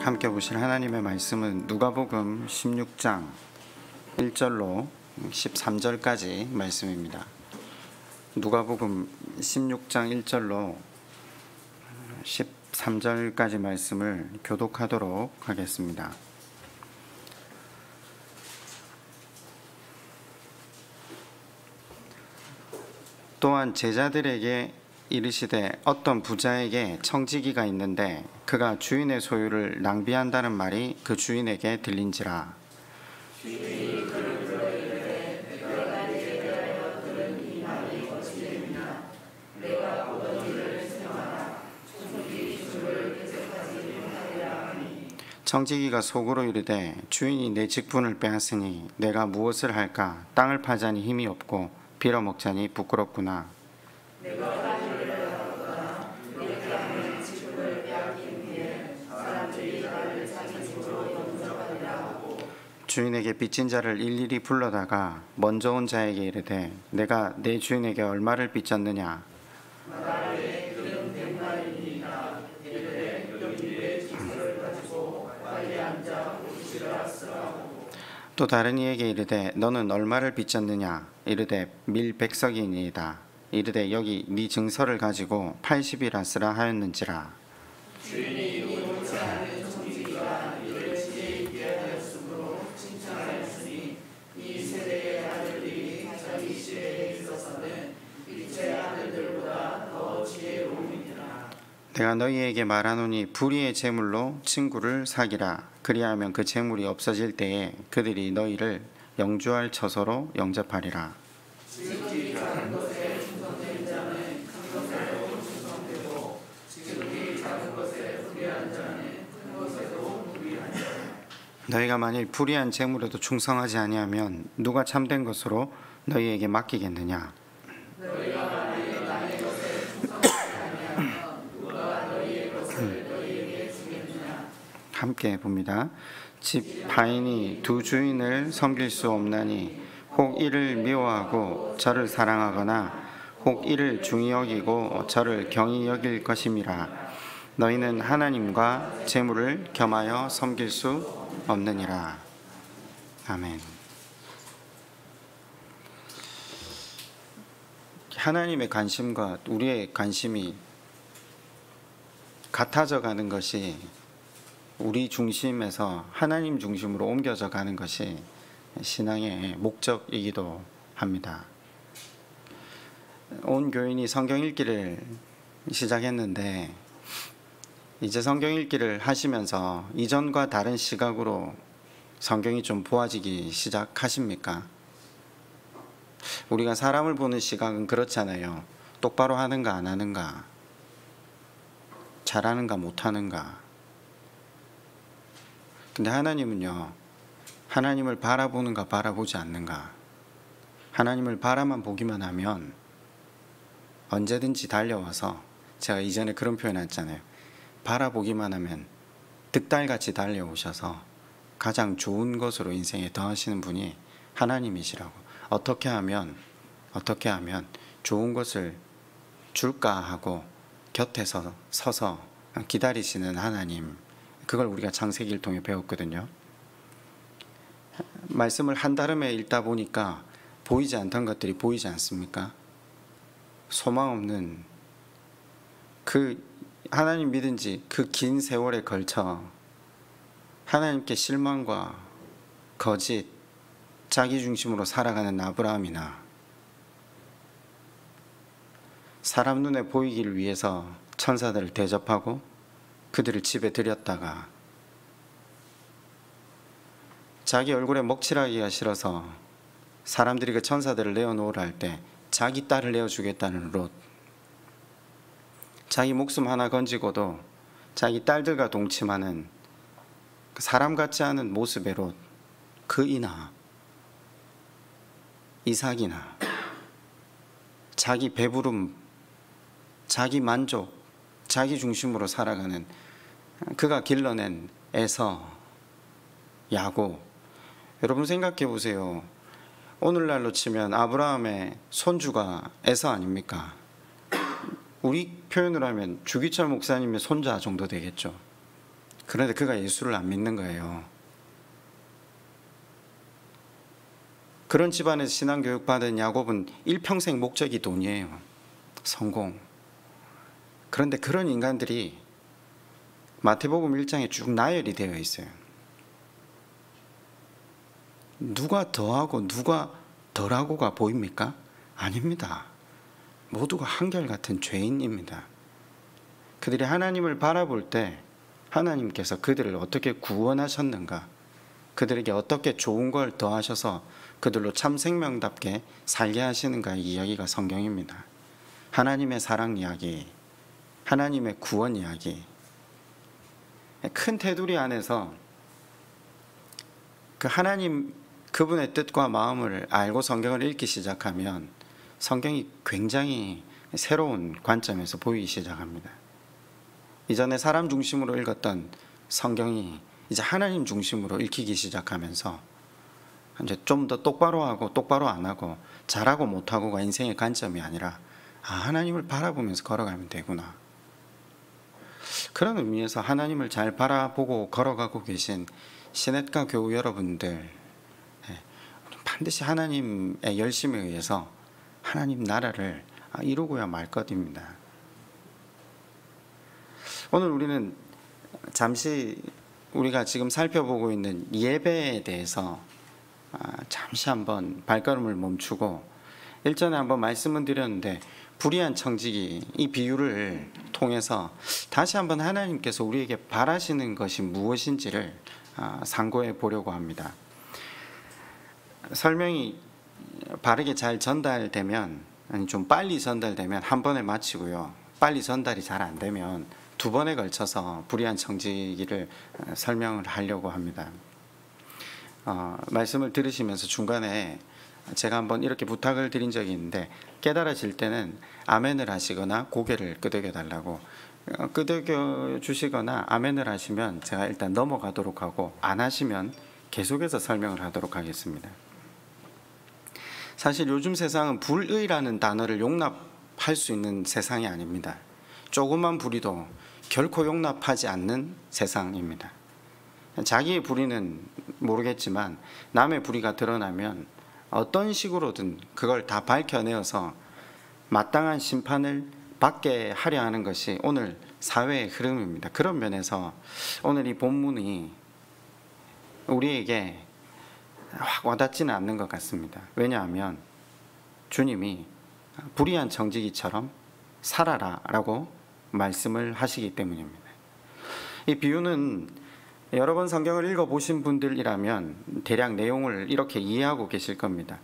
함께 보실 하나님의 말씀은 누가복음 16장 1절로 13절까지 말씀입니다. 누가복음 16장 1절로 13절까지 말씀을 교독하도록 하겠습니다. 또한 제자들에게 이르시되 어떤 부자에게 청지기가 있는데 그가 주인의 소유를 낭비한다는 말이 그 주인에게 들린지라. 청지기가 속으로 이르되 주인이 내 직분을 빼앗으니 내가 무엇을 할까? 땅을 파자니 힘이 없고 빌어먹자니 부끄럽구나. 주인에게 빚진 자를 일일이 불러다가 먼저 온 자에게 이르되 내가 내 주인에게 얼마를 빚졌느냐? 또 다른 이에게 이르되 너는 얼마를 빚졌느냐? 이르되 밀백석이니이다. 이르되 여기 네 증서를 가지고 80이라 쓰라 하였는지라. 내가 너희에게 말하노니 불의의 재물로 친구를 사기라. 그리하면 그 재물이 없어질 때에 그들이 너희를 영주할 처소로 영접하리라. 너희가 만일 불의한 재물에도 충성하지 아니하면 누가 참된 것으로 너희에게 맡기겠느냐? 함께 봅니다. 집 하인이 두 주인을 섬길 수 없나니 혹 이를 미워하고 저를 사랑하거나 혹 이를 중히 여기고 저를 경히 여길 것임이라. 너희는 하나님과 재물을 겸하여 섬길 수 없느니라. 아멘. 하나님의 관심과 우리의 관심이 같아져 가는 것이 우리 중심에서 하나님 중심으로 옮겨져 가는 것이 신앙의 목적이기도 합니다. 온 교인이 성경 읽기를 시작했는데 이제 성경 읽기를 하시면서 이전과 다른 시각으로 성경이 좀 보아지기 시작하십니까? 우리가 사람을 보는 시각은 그렇잖아요. 똑바로 하는가 안 하는가, 잘하는가 못하는가. 근데 하나님은요, 하나님을 바라보는가 바라보지 않는가. 하나님을 바라만 보기만 하면 언제든지 달려와서, 제가 이전에 그런 표현 했잖아요. 바라보기만 하면 득달같이 달려오셔서 가장 좋은 것으로 인생에 더하시는 분이 하나님이시라고. 어떻게 하면 좋은 것을 줄까 하고 곁에서 서서 기다리시는 하나님, 그걸 우리가 창세기를 통해 배웠거든요. 말씀을 한달음에 읽다 보니까 보이지 않던 것들이 보이지 않습니까? 소망 없는 그 하나님 믿은 지 그 긴 세월에 걸쳐 하나님께 실망과 거짓, 자기 중심으로 살아가는 아브라함이나 사람 눈에 보이기를 위해서 천사들을 대접하고 그들을 집에 들였다가 자기 얼굴에 먹칠하기가 싫어서 사람들이 그 천사들을 내어놓으라 할 때 자기 딸을 내어주겠다는 롯, 자기 목숨 하나 건지고도 자기 딸들과 동침하는 사람 같지 않은 모습의 롯, 그 이나 이삭이나 자기 배부름, 자기 만족, 자기 중심으로 살아가는 그가 길러낸 에서, 야곱. 여러분 생각해 보세요. 오늘날로 치면 아브라함의 손주가 에서 아닙니까? 우리 표현으로 하면 주기철 목사님의 손자 정도 되겠죠. 그런데 그가 예수를 안 믿는 거예요. 그런 집안에서 신앙교육 받은 야곱은 일평생 목적이 돈이에요. 성공. 그런데 그런 인간들이 마태복음 1장에 쭉 나열이 되어 있어요. 누가 더하고 누가 덜하고가 보입니까? 아닙니다. 모두가 한결같은 죄인입니다. 그들이 하나님을 바라볼 때 하나님께서 그들을 어떻게 구원하셨는가, 그들에게 어떻게 좋은 걸 더하셔서 그들로 참 생명답게 살게 하시는가의 이야기가 성경입니다. 하나님의 사랑 이야기, 하나님의 구원 이야기. 큰 테두리 안에서 그 하나님 그분의 뜻과 마음을 알고 성경을 읽기 시작하면 성경이 굉장히 새로운 관점에서 보이기 시작합니다. 이전에 사람 중심으로 읽었던 성경이 이제 하나님 중심으로 읽히기 시작하면서 이제 좀 더 똑바로 하고 똑바로 안 하고 잘하고 못하고가 인생의 관점이 아니라 하나님을 바라보면서 걸어가면 되구나. 그런 의미에서 하나님을 잘 바라보고 걸어가고 계신 시냇가 교우 여러분들, 반드시 하나님의 열심에 의해서 하나님 나라를 이루고야 말 것입니다. 오늘 우리는 잠시 우리가 지금 살펴보고 있는 예배에 대해서 잠시 한번 발걸음을 멈추고, 일전에 한번 말씀을 드렸는데 불의한 청지기 이 비유를 통해서 다시 한번 하나님께서 우리에게 바라시는 것이 무엇인지를 상고해 보려고 합니다. 설명이 바르게 잘 전달되면, 아니 좀 빨리 전달되면 한 번에 마치고요, 빨리 전달이 잘 안 되면 두 번에 걸쳐서 불의한 청지기를 설명을 하려고 합니다. 말씀을 들으시면서 중간에 제가 한번 이렇게 부탁을 드린 적이 있는데, 깨달아질 때는 아멘을 하시거나 고개를 끄덕여 달라고, 끄덕여 주시거나 아멘을 하시면 제가 일단 넘어가도록 하고, 안 하시면 계속해서 설명을 하도록 하겠습니다. 사실 요즘 세상은 불의라는 단어를 용납할 수 있는 세상이 아닙니다. 조그만 불의도 결코 용납하지 않는 세상입니다. 자기의 불의는 모르겠지만 남의 불의가 드러나면 어떤 식으로든 그걸 다 밝혀내어서 마땅한 심판을 받게 하려 하는 것이 오늘 사회의 흐름입니다. 그런 면에서 오늘 이 본문이 우리에게 확 와닿지는 않는 것 같습니다. 왜냐하면 주님이 불의한 청지기처럼 살아라 라고 말씀을 하시기 때문입니다. 이 비유는 여러 번 성경을 읽어보신 분들이라면 대략 내용을 이렇게 이해하고 계실 겁니다.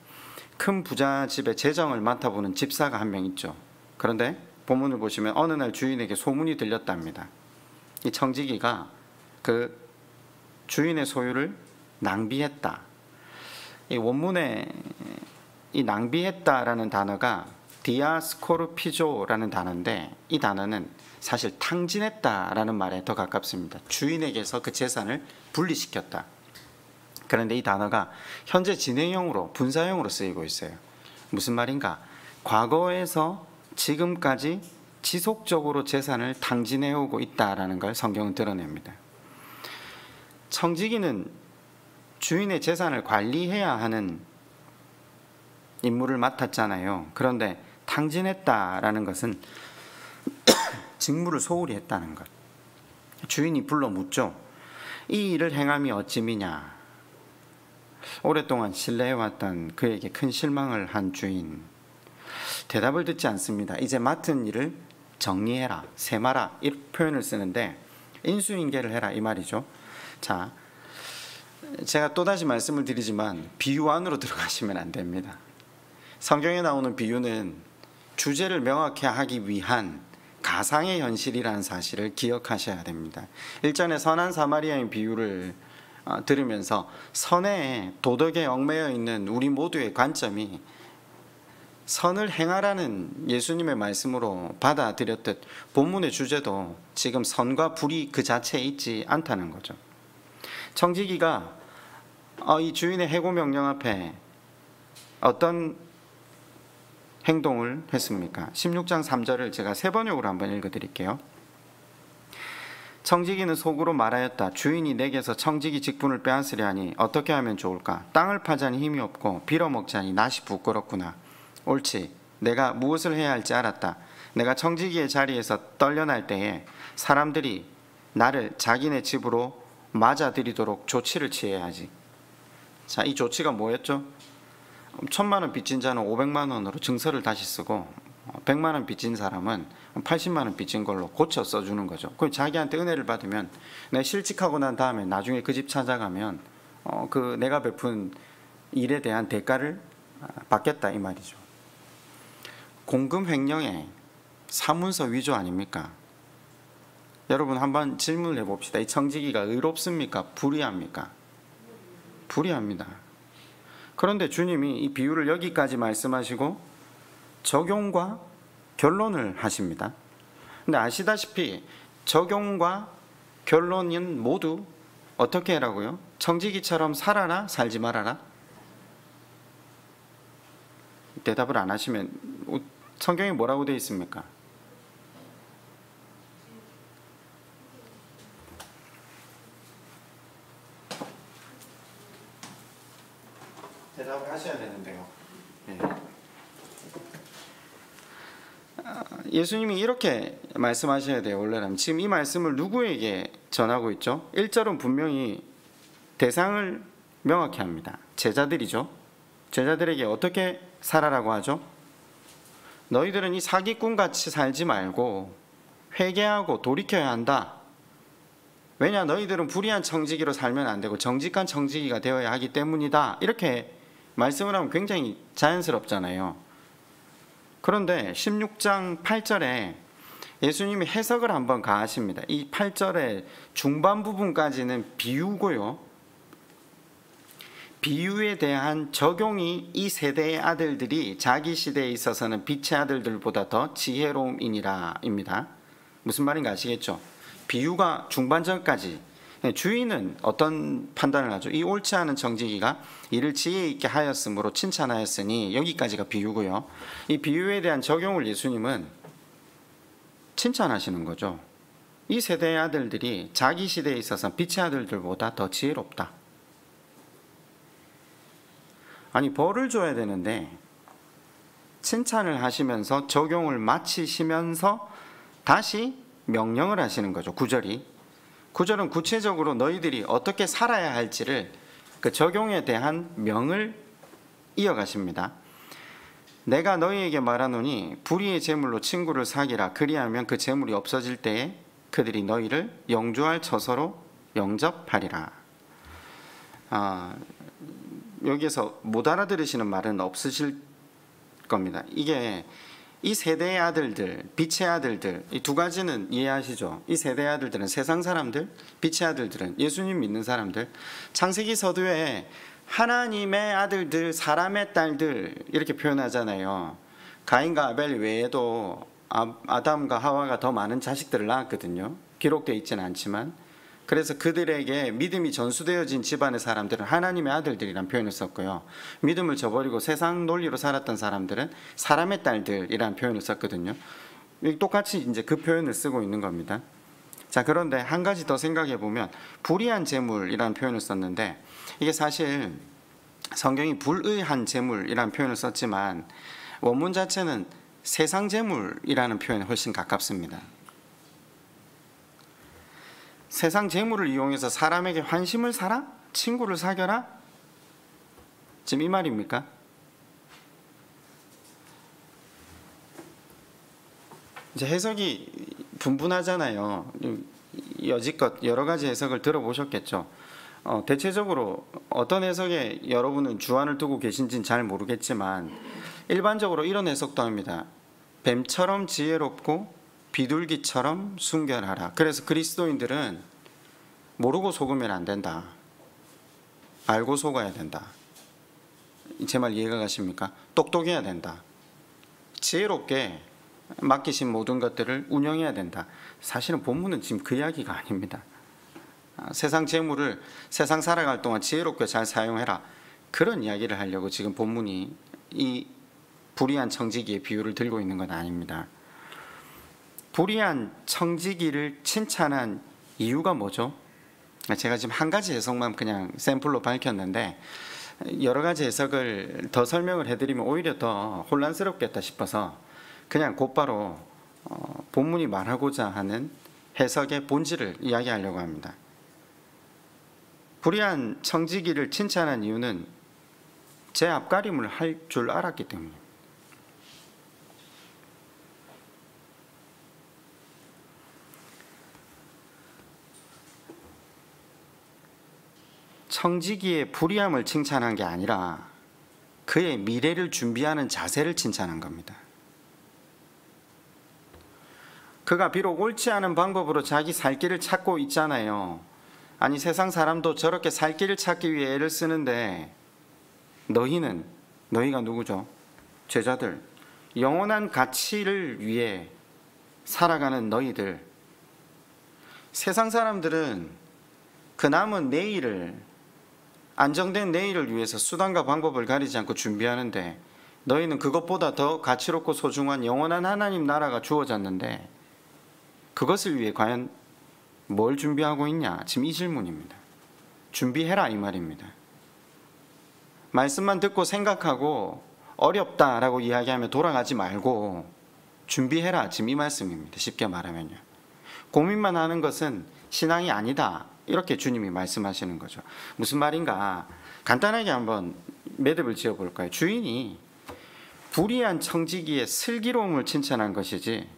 큰 부자 집에 재정을 맡아보는 집사가 한 명 있죠. 그런데 본문을 보시면 어느 날 주인에게 소문이 들렸답니다. 이 청지기가 그 주인의 소유를 낭비했다. 이 원문에 이 낭비했다라는 단어가 디아스코르피조라는 단어인데, 이 단어는 사실 탕진했다라는 말에 더 가깝습니다. 주인에게서 그 재산을 분리시켰다. 그런데 이 단어가 현재 진행형으로, 분사형으로 쓰이고 있어요. 무슨 말인가? 과거에서 지금까지 지속적으로 재산을 탕진해오고 있다라는 걸 성경은 드러냅니다. 청지기는 주인의 재산을 관리해야 하는 임무를 맡았잖아요. 그런데 탕진했다라는 것은 직무를 소홀히 했다는 것. 주인이 불러 묻죠. 이 일을 행함이 어찌미냐. 오랫동안 신뢰해왔던 그에게 큰 실망을 한 주인. 대답을 듣지 않습니다. 이제 맡은 일을 정리해라, 세마라, 이 표현을 쓰는데 인수인계를 해라 이 말이죠. 자, 제가 또다시 말씀을 드리지만 비유 안으로 들어가시면 안 됩니다. 성경에 나오는 비유는 주제를 명확히 하기 위한 가상의 현실이라는 사실을 기억하셔야 됩니다. 일전에 선한 사마리아인 비유를 들으면서 선에 도덕에 얽매여 있는 우리 모두의 관점이 선을 행하라는 예수님의 말씀으로 받아들였듯 본문의 주제도 지금 선과 불이 그 자체에 있지 않다는 거죠. 청지기가 이 주인의 해고 명령 앞에 어떤 행동을 했습니까? 16장 3절을 제가 세 번역으로 한번 읽어드릴게요. 청지기는 속으로 말하였다. 주인이 내게서 청지기 직분을 빼앗으려 하니 어떻게 하면 좋을까? 땅을 파자니 힘이 없고 빌어먹자니 낯이 부끄럽구나. 옳지. 내가 무엇을 해야 할지 알았다. 내가 청지기의 자리에서 떨려날 때에 사람들이 나를 자기네 집으로 맞아들이도록 조치를 취해야지. 자, 이 조치가 뭐였죠? 1,000만 원 빚진 자는 500만 원으로 증서를 다시 쓰고 100만 원 빚진 사람은 80만 원 빚진 걸로 고쳐 써주는 거죠. 그럼 자기한테 은혜를 받으면 내가 실직하고 난 다음에 나중에 그 집 찾아가면 그 내가 베푼 일에 대한 대가를 받겠다 이 말이죠. 공금 횡령의 사문서 위조 아닙니까? 여러분 한번 질문을 해봅시다. 이 청지기가 의롭습니까? 불의합니까? 불의합니다. 그런데 주님이 이 비유를 여기까지 말씀하시고 적용과 결론을 하십니다. 근데 아시다시피 적용과 결론은 모두 어떻게 하라고요? 청지기처럼 살아라, 살지 말아라? 대답을 안 하시면 성경에 뭐라고 되어 있습니까? 대답을 하셔야 되는데요. 예수님이 이렇게 말씀하셔야 돼요. 원래는 지금 이 말씀을 누구에게 전하고 있죠? 1절은 분명히 대상을 명확히 합니다. 제자들이죠. 제자들에게 어떻게 살아라고 하죠? 너희들은 이 사기꾼같이 살지 말고 회개하고 돌이켜야 한다. 왜냐? 너희들은 불의한 청지기로 살면 안 되고 정직한 청지기가 되어야 하기 때문이다. 이렇게 말씀을 하면 굉장히 자연스럽잖아요. 그런데 16장 8절에 예수님이 해석을 한번 가하십니다. 이 8절의 중반 부분까지는 비유고요. 비유에 대한 적용이 이 세대의 아들들이 자기 시대에 있어서는 빛의 아들들보다 더 지혜로움이니라 입니다. 무슨 말인가 아시겠죠? 비유가 중반전까지 주인은 어떤 판단을 하죠? 이 옳지 않은 청지기가 이를 지혜 있게 하였으므로 칭찬하였으니 여기까지가 비유고요. 이 비유에 대한 적용을 예수님은 칭찬하시는 거죠. 이 세대의 아들들이 자기 시대에 있어서 빛의 아들들보다 더 지혜롭다. 아니 벌을 줘야 되는데 칭찬을 하시면서 적용을 마치시면서 다시 명령을 하시는 거죠. 9절은 구체적으로 너희들이 어떻게 살아야 할지를 그 적용에 대한 명을 이어가십니다. 내가 너희에게 말하노니 불의의 재물로 친구를 사귀라. 그리하면 그 재물이 없어질 때에 그들이 너희를 영주할 처소로 영접하리라. 여기에서 못 알아들으시는 말은 없으실 겁니다. 이게 이 세대의 아들들, 빛의 아들들, 이 두 가지는 이해하시죠? 이 세대의 아들들은 세상 사람들, 빛의 아들들은 예수님 믿는 사람들. 창세기 서두에 하나님의 아들들, 사람의 딸들 이렇게 표현하잖아요. 가인과 아벨 외에도 아담과 하와가 더 많은 자식들을 낳았거든요. 기록되어 있지는 않지만. 그래서 그들에게 믿음이 전수되어진 집안의 사람들은 하나님의 아들들이란 표현을 썼고요. 믿음을 저버리고 세상 논리로 살았던 사람들은 사람의 딸들이란 표현을 썼거든요. 똑같이 이제 그 표현을 쓰고 있는 겁니다. 자, 그런데 한 가지 더 생각해 보면 불의한 재물이라는 표현을 썼는데 이게 사실 성경이 불의한 재물이라는 표현을 썼지만 원문 자체는 세상 재물이라는 표현에 훨씬 가깝습니다. 세상 재물을 이용해서 사람에게 환심을 사라? 친구를 사겨라? 지금 이 말입니까? 이제 해석이 분분하잖아요. 여지껏 여러 가지 해석을 들어보셨겠죠. 대체적으로 어떤 해석에 여러분은 주안을 두고 계신지는 잘 모르겠지만 일반적으로 이런 해석도 합니다. 뱀처럼 지혜롭고 비둘기처럼 순결하라. 그래서 그리스도인들은 모르고 속으면 안 된다. 알고 속아야 된다. 제 말 이해가 가십니까? 똑똑해야 된다. 지혜롭게 맡기신 모든 것들을 운영해야 된다. 사실은 본문은 지금 그 이야기가 아닙니다. 세상 재물을 세상 살아갈 동안 지혜롭게 잘 사용해라. 그런 이야기를 하려고 지금 본문이 이 불의한 청지기의 비유를 들고 있는 건 아닙니다. 불의한 청지기를 칭찬한 이유가 뭐죠? 제가 지금 한 가지 해석만 그냥 샘플로 밝혔는데 여러 가지 해석을 더 설명을 해드리면 오히려 더 혼란스럽겠다 싶어서 그냥 곧바로 본문이 말하고자 하는 해석의 본질을 이야기하려고 합니다. 불의한 청지기를 칭찬한 이유는 제 앞가림을 할 줄 알았기 때문입니다. 청지기의 불의함을 칭찬한 게 아니라 그의 미래를 준비하는 자세를 칭찬한 겁니다. 그가 비록 옳지 않은 방법으로 자기 살 길을 찾고 있잖아요. 아니 세상 사람도 저렇게 살 길을 찾기 위해 애를 쓰는데 너희가 누구죠? 제자들, 영원한 가치를 위해 살아가는 너희들. 세상 사람들은 그 남은 내일을, 안정된 내일을 위해서 수단과 방법을 가리지 않고 준비하는데 너희는 그것보다 더 가치롭고 소중한 영원한 하나님 나라가 주어졌는데 그것을 위해 과연 뭘 준비하고 있냐? 지금 이 질문입니다. 준비해라 이 말입니다. 말씀만 듣고 생각하고 어렵다라고 이야기하며 돌아가지 말고 준비해라 지금 이 말씀입니다. 쉽게 말하면요. 고민만 하는 것은 신앙이 아니다. 이렇게 주님이 말씀하시는 거죠. 무슨 말인가? 간단하게 한번 매듭을 지어볼까요? 주인이 불의한 청지기의 슬기로움을 칭찬한 것이지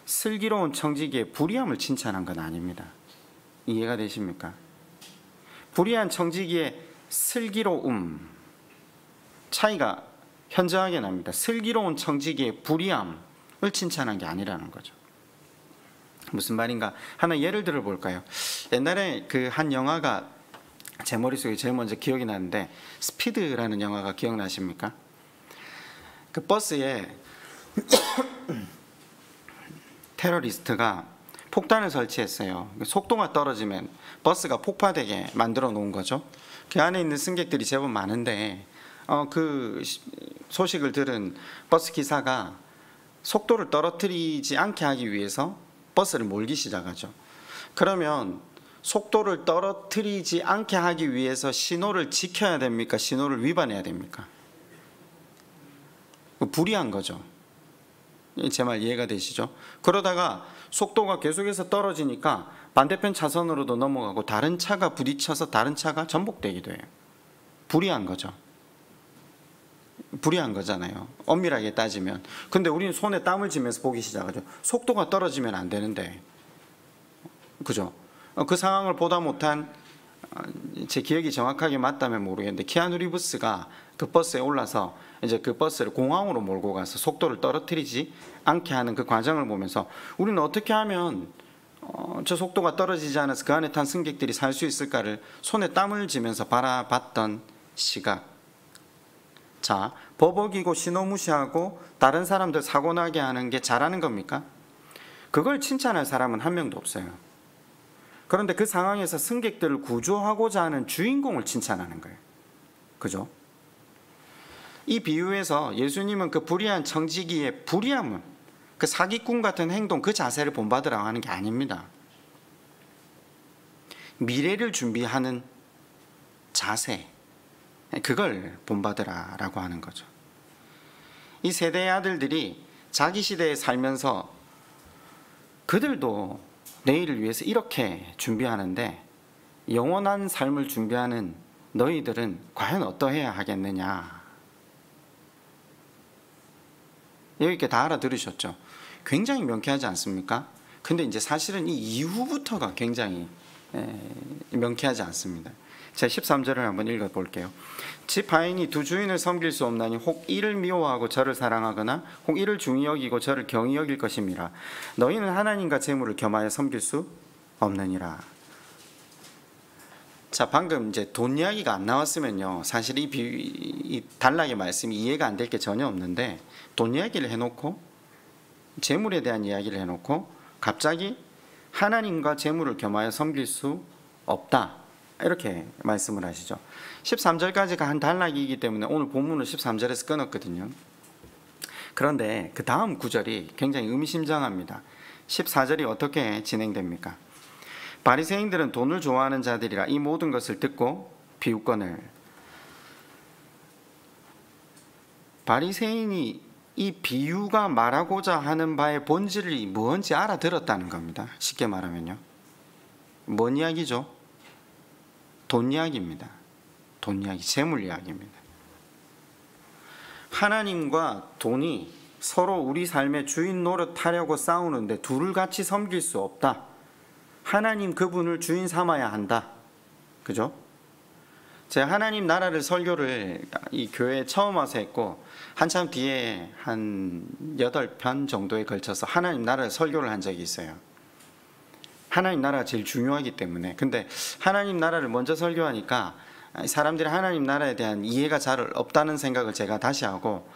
슬기로운 청지기의 불의함을 칭찬한 건 아닙니다. 이해가 되십니까? 불의한 청지기의 슬기로움 차이가 현저하게 납니다. 슬기로운 청지기의 불의함을 칭찬한 게 아니라는 거죠. 무슨 말인가? 하나 예를 들어 볼까요? 옛날에 그 한 영화가 제 머릿속에 제일 먼저 기억이 나는데 스피드라는 영화가 기억나십니까? 그 버스에 테러리스트가 폭탄을 설치했어요. 속도가 떨어지면 버스가 폭파되게 만들어 놓은 거죠. 그 안에 있는 승객들이 제법 많은데 그 소식을 들은 버스 기사가 속도를 떨어뜨리지 않게 하기 위해서 버스를 몰기 시작하죠. 그러면 속도를 떨어뜨리지 않게 하기 위해서 신호를 지켜야 됩니까? 신호를 위반해야 됩니까? 불의한 거죠. 제 말 이해가 되시죠? 그러다가 속도가 계속해서 떨어지니까 반대편 차선으로도 넘어가고 다른 차가 부딪혀서 다른 차가 전복되기도 해요. 불의한 거죠. 불의한 거잖아요. 엄밀하게 따지면. 근데 우리는 손에 땀을 쥐면서 보기 시작하죠. 속도가 떨어지면 안 되는데. 그죠? 그 상황을 보다 못한, 제 기억이 정확하게 맞다면 모르겠는데 키아누 리브스가 그 버스에 올라서 이제 그 버스를 공항으로 몰고 가서 속도를 떨어뜨리지 않게 하는 그 과정을 보면서 우리는 어떻게 하면 저 속도가 떨어지지 않아서 그 안에 탄 승객들이 살 수 있을까를 손에 땀을 쥐면서 바라봤던 시각. 자, 법 어기고 신호 무시하고 다른 사람들 사고 나게 하는 게 잘하는 겁니까? 그걸 칭찬할 사람은 한 명도 없어요. 그런데 그 상황에서 승객들을 구조하고자 하는 주인공을 칭찬하는 거예요. 그죠? 이 비유에서 예수님은 그 불의한 청지기의 불의함을, 그 사기꾼 같은 행동, 그 자세를 본받으라고 하는 게 아닙니다. 미래를 준비하는 자세, 그걸 본받으라라고 하는 거죠. 이 세대의 아들들이 자기 시대에 살면서 그들도 내일을 위해서 이렇게 준비하는데 영원한 삶을 준비하는 너희들은 과연 어떠해야 하겠느냐. 여기까지 다 알아들으셨죠? 굉장히 명쾌하지 않습니까? 근데 이제 사실은 이 이후부터가 굉장히 명쾌하지 않습니다. 자, 13절을 한번 읽어볼게요. 집 하인이 두 주인을 섬길 수 없나니 혹 이를 미워하고 저를 사랑하거나 혹 이를 중히 여기고 저를 경히 여길 것임이라. 너희는 하나님과 재물을 겸하여 섬길 수 없느니라. 자, 방금 이제 돈 이야기가 안 나왔으면요, 사실 이 단락의 말씀이 이해가 안 될 게 전혀 없는데 돈 이야기를 해놓고 재물에 대한 이야기를 해놓고 갑자기 하나님과 재물을 겸하여 섬길 수 없다, 이렇게 말씀을 하시죠. 13절까지가 한 단락이기 때문에 오늘 본문을 13절에서 끊었거든요. 그런데 그 다음 구절이 굉장히 의미심장합니다. 14절이 어떻게 진행됩니까? 바리새인들은 돈을 좋아하는 자들이라 이 모든 것을 듣고 비웃거늘. 바리새인이 이 비유가 말하고자 하는 바의 본질이 뭔지 알아들었다는 겁니다. 쉽게 말하면요. 뭔 이야기죠? 돈 이야기입니다. 돈 이야기, 재물 이야기입니다. 하나님과 돈이 서로 우리 삶의 주인 노릇하려고 싸우는데 둘을 같이 섬길 수 없다. 하나님 그분을 주인 삼아야 한다. 그죠? 제가 하나님 나라를 설교를 이 교회에 처음 와서 했고 한참 뒤에 한 8편 정도에 걸쳐서 하나님 나라를 설교를 한 적이 있어요. 하나님 나라가 제일 중요하기 때문에. 근데 하나님 나라를 먼저 설교하니까 사람들이 하나님 나라에 대한 이해가 잘 없다는 생각을 제가 다시 하고,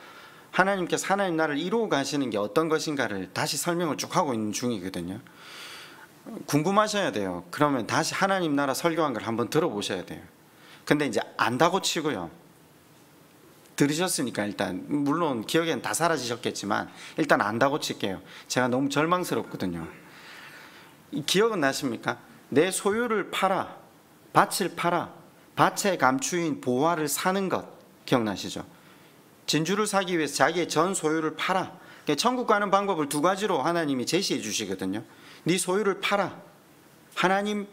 하나님께서 하나님 나라를 이루어 가시는 게 어떤 것인가를 다시 설명을 쭉 하고 있는 중이거든요. 궁금하셔야 돼요. 그러면 다시 하나님 나라 설교한 걸 한번 들어보셔야 돼요. 근데 이제 안다고 치고요. 들으셨으니까 일단 물론 기억에는 다 사라지셨겠지만 일단 안다고 칠게요. 제가 너무 절망스럽거든요. 기억은 나십니까? 내 소유를 팔아, 밭을 팔아, 밭에 감추인 보화를 사는 것 기억나시죠? 진주를 사기 위해서 자기의 전 소유를 팔아. 천국 가는 방법을 두 가지로 하나님이 제시해 주시거든요. 네 소유를 팔아, 하나님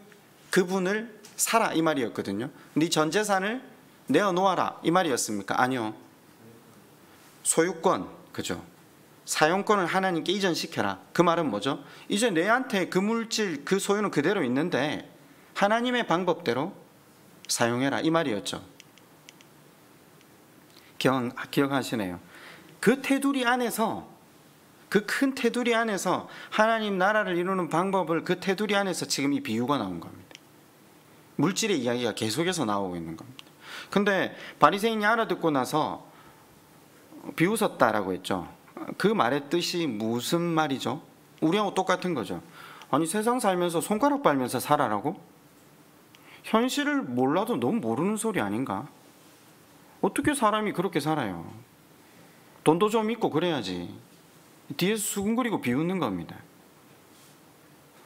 그분을 사라, 이 말이었거든요. 네 전 재산을 내어놓아라, 이 말이었습니까? 아니요. 소유권, 그죠? 사용권을 하나님께 이전시켜라. 그 말은 뭐죠? 이제 내한테 그 물질, 그 소유는 그대로 있는데 하나님의 방법대로 사용해라, 이 말이었죠. 기억하시네요. 그 테두리 안에서, 그 큰 테두리 안에서 하나님 나라를 이루는 방법을, 그 테두리 안에서 지금 이 비유가 나온 겁니다. 물질의 이야기가 계속해서 나오고 있는 겁니다. 근데 바리새인이 알아듣고 나서 비웃었다라고 했죠. 그 말의 뜻이 무슨 말이죠? 우리하고 똑같은 거죠. 아니, 세상 살면서 손가락 빨면서 살아라고? 현실을 몰라도 너무 모르는 소리 아닌가? 어떻게 사람이 그렇게 살아요? 돈도 좀 있고 그래야지. 뒤에서 수근거리고 비웃는 겁니다.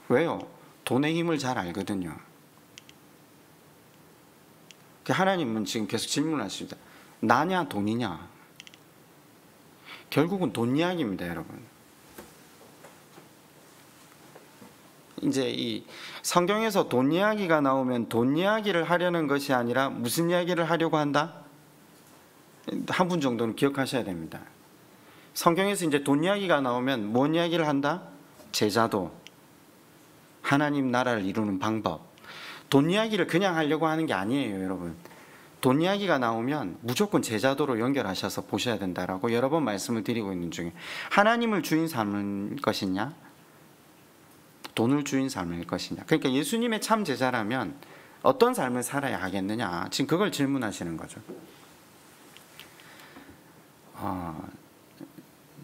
왜요? 돈의 힘을 잘 알거든요. 하나님은 지금 계속 질문하십니다. 나냐 돈이냐? 결국은 돈 이야기입니다, 여러분. 이제 이 성경에서 돈 이야기가 나오면 돈 이야기를 하려는 것이 아니라 무슨 이야기를 하려고 한다? 한 분 정도는 기억하셔야 됩니다. 성경에서 이제 돈 이야기가 나오면 뭔 이야기를 한다? 제자도, 하나님 나라를 이루는 방법. 돈 이야기를 그냥 하려고 하는 게 아니에요, 여러분. 돈 이야기가 나오면 무조건 제자도로 연결하셔서 보셔야 된다라고 여러 번 말씀을 드리고 있는 중에, 하나님을 주인 삼을 것이냐, 돈을 주인 삼을 것이냐. 그러니까 예수님의 참 제자라면 어떤 삶을 살아야 하겠느냐, 지금 그걸 질문하시는 거죠.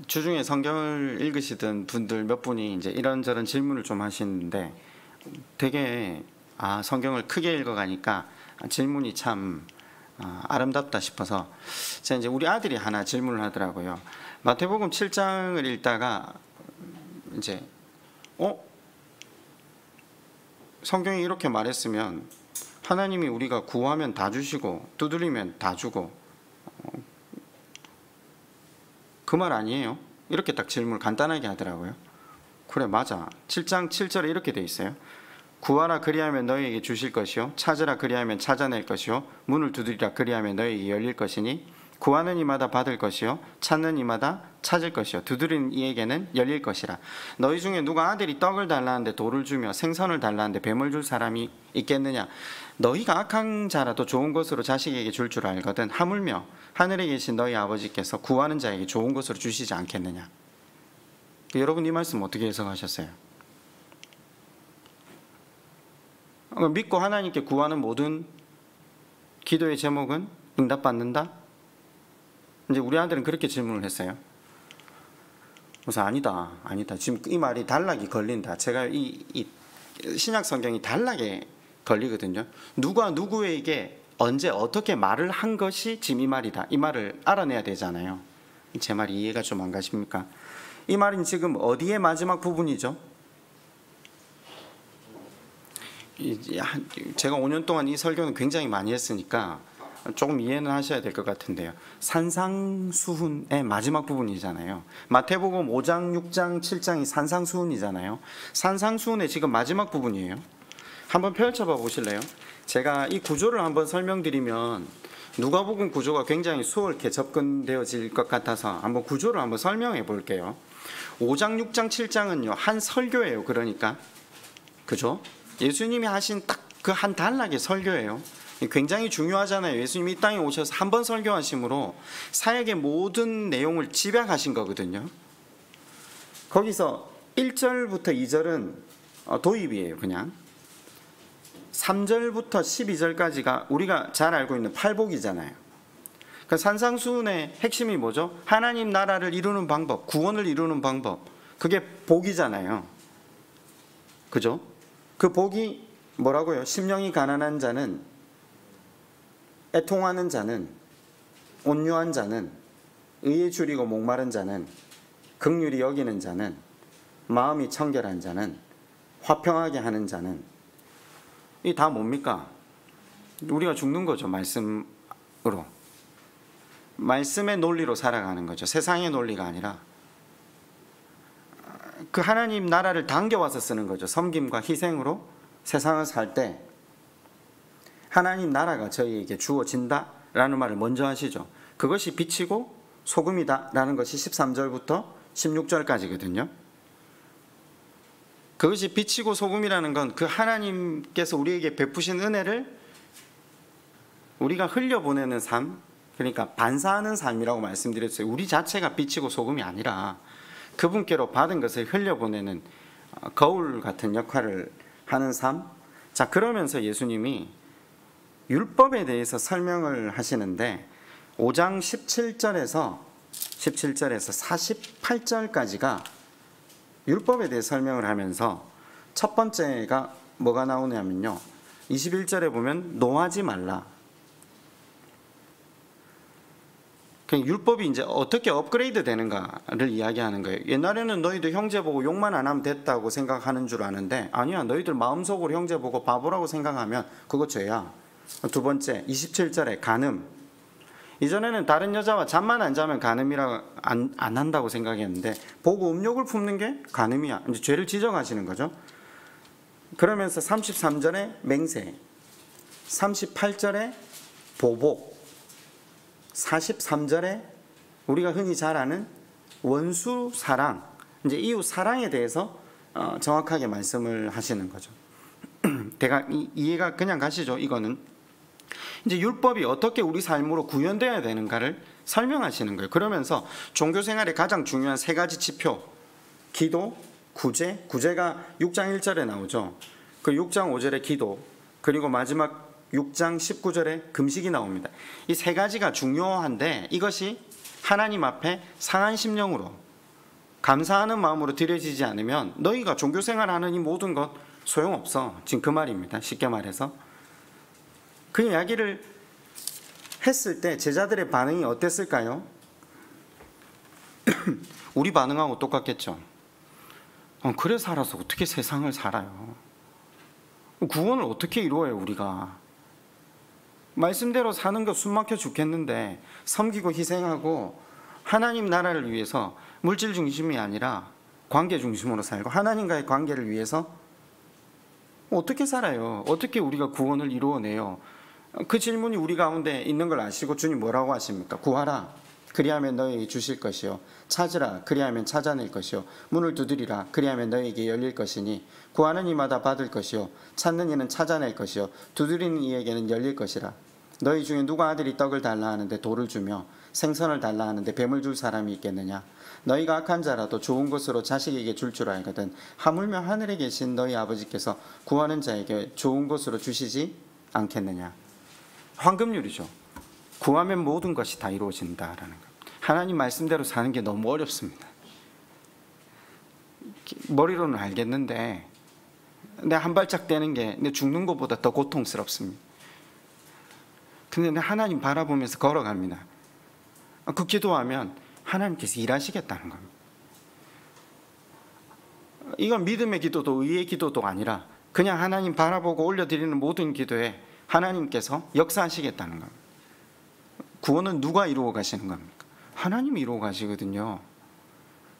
주중에 성경을 읽으시던 분들 몇 분이 이제 이런저런 질문을 좀 하시는데, 되게 성경을 크게 읽어가니까 질문이 참 아름답다 싶어서 제가 이제 우리 아들이 하나 질문을 하더라고요. 마태복음 7장을 읽다가 이제 성경이 이렇게 말했으면 하나님이 우리가 구하면 다 주시고 두드리면 다 주고 그 말 아니에요? 이렇게 딱 질문을 간단하게 하더라고요. 그래, 맞아. 7장 7절에 이렇게 돼 있어요. 구하라 그리하면 너희에게 주실 것이요, 찾으라 그리하면 찾아낼 것이요, 문을 두드리라 그리하면 너희에게 열릴 것이니 구하는 이마다 받을 것이요, 찾는 이마다 찾을 것이요, 두드리는 이에게는 열릴 것이라. 너희 중에 누가 아들이 떡을 달라는데 돌을 주며 생선을 달라는데 뱀을 줄 사람이 있겠느냐? 너희가 악한 자라도 좋은 것으로 자식에게 줄 줄 알거든 하물며 하늘에 계신 너희 아버지께서 구하는 자에게 좋은 것으로 주시지 않겠느냐? 여러분, 이 말씀 어떻게 해석하셨어요? 믿고 하나님께 구하는 모든 기도의 제목은 응답받는다? 이제 우리 아들은 그렇게 질문을 했어요. 그래서 아니다. 지금 이 말이 단락이 걸린다. 제가 이 신약 성경이 단락에 걸리거든요. 누가 누구에게 언제 어떻게 말을 한 것이 지금 이 말이다. 이 말을 알아내야 되잖아요. 제 말이 이해가 좀 안 가십니까? 이 말은 지금 어디의 마지막 부분이죠? 제가 5년 동안 이 설교는 굉장히 많이 했으니까 조금 이해는 하셔야 될 것 같은데요. 산상수훈의 마지막 부분이잖아요. 마태복음 5장, 6장, 7장이 산상수훈이잖아요. 산상수훈의 지금 마지막 부분이에요. 한번 펼쳐봐 보실래요? 제가 이 구조를 한번 설명드리면 누가복음 구조가 굉장히 수월하게 접근되어질 것 같아서 한번 구조를 한번 설명해 볼게요. 5장, 6장, 7장은요 한 설교예요. 그러니까 그죠? 예수님이 하신 딱 그 한 단락의 설교예요. 굉장히 중요하잖아요. 예수님이 이 땅에 오셔서 한 번 설교하심으로 사역의 모든 내용을 집약하신 거거든요. 거기서 1절부터 2절은 도입이에요. 그냥 3절부터 12절까지가 우리가 잘 알고 있는 팔복이잖아요. 그러니까 산상수훈의 핵심이 뭐죠? 하나님 나라를 이루는 방법, 구원을 이루는 방법. 그게 복이잖아요. 그죠? 그 복이 뭐라고요? 심령이 가난한 자는, 애통하는 자는, 온유한 자는, 의에 줄이고 목마른 자는, 긍휼히 여기는 자는, 마음이 청결한 자는, 화평하게 하는 자는. 이 다 뭡니까? 우리가 죽는 거죠. 말씀으로. 말씀의 논리로 살아가는 거죠. 세상의 논리가 아니라 그 하나님 나라를 당겨와서 쓰는 거죠. 섬김과 희생으로 세상을 살 때 하나님 나라가 저희에게 주어진다라는 말을 먼저 하시죠. 그것이 빛이고 소금이다라는 것이 13절부터 16절까지거든요. 그것이 빛이고 소금이라는 건 그 하나님께서 우리에게 베푸신 은혜를 우리가 흘려보내는 삶, 그러니까 반사하는 삶이라고 말씀드렸어요. 우리 자체가 빛이고 소금이 아니라 그분께로 받은 것을 흘려보내는 거울 같은 역할을 하는 삶. 자, 그러면서 예수님이 율법에 대해서 설명을 하시는데 5장 17절에서 48절까지가 율법에 대해 설명을 하면서 첫 번째가 뭐가 나오냐면요. 21절에 보면 노하지 말라. 율법이 이제 어떻게 업그레이드 되는가를 이야기하는 거예요. 옛날에는 너희들 형제 보고 욕만 안 하면 됐다고 생각하는 줄 아는데 아니야. 너희들 마음속으로 형제 보고 바보라고 생각하면 그거 죄야. 두 번째 27절에 간음. 이전에는 다른 여자와 잠만 안 자면 간음이라 안 한다고 생각했는데 보고 음욕을 품는 게 간음이야. 이제 죄를 지적하시는 거죠. 그러면서 33절에 맹세, 38절에 보복, 43절에 우리가 흔히 잘 아는 원수 사랑, 이제 이웃 사랑에 대해서 정확하게 말씀을 하시는 거죠. 대강 이해가 그냥 가시죠. 이거는 이제 율법이 어떻게 우리 삶으로 구현되어야 되는가를 설명하시는 거예요. 그러면서 종교생활의 가장 중요한 세 가지 지표, 기도, 구제가 6장 1절에 나오죠. 그 6장 5절에 기도, 그리고 마지막 6장 19절에 금식이 나옵니다. 이 세 가지가 중요한데 이것이 하나님 앞에 상한 심령으로 감사하는 마음으로 드려지지 않으면 너희가 종교생활하는 이 모든 것 소용없어. 지금 그 말입니다. 쉽게 말해서. 그 이야기를 했을 때 제자들의 반응이 어땠을까요? 우리 반응하고 똑같겠죠. 그래 살아서 어떻게 세상을 살아요? 구원을 어떻게 이루어요 우리가? 말씀대로 사는 거 숨막혀 죽겠는데 섬기고 희생하고 하나님 나라를 위해서 물질 중심이 아니라 관계 중심으로 살고 하나님과의 관계를 위해서 어떻게 살아요? 어떻게 우리가 구원을 이루어내요? 그 질문이 우리 가운데 있는 걸 아시고 주님 뭐라고 하십니까? 구하라 그리하면 너희에게 주실 것이요 찾으라 그리하면 찾아낼 것이요 문을 두드리라 그리하면 너희에게 열릴 것이니 구하는 이마다 받을 것이요 찾는 이는 찾아낼 것이요 두드리는 이에게는 열릴 것이라. 너희 중에 누가 아들이 떡을 달라 하는데 돌을 주며 생선을 달라 하는데 뱀을 줄 사람이 있겠느냐? 너희가 악한 자라도 좋은 것으로 자식에게 줄 줄 알거든 하물며 하늘에 계신 너희 아버지께서 구하는 자에게 좋은 것으로 주시지 않겠느냐? 황금률이죠. 구하면 모든 것이 다 이루어진다라는 것. 하나님 말씀대로 사는 게 너무 어렵습니다. 머리로는 알겠는데 내 한 발짝 떼는 게 내 죽는 것보다 더 고통스럽습니다. 근데 내 하나님 바라보면서 걸어갑니다. 그 기도하면 하나님께서 일하시겠다는 겁니다. 이건 믿음의 기도도 의의 기도도 아니라 그냥 하나님 바라보고 올려드리는 모든 기도에 하나님께서 역사하시겠다는 겁니다. 구원은 누가 이루어 가시는 겁니까? 하나님이 이루어 가시거든요.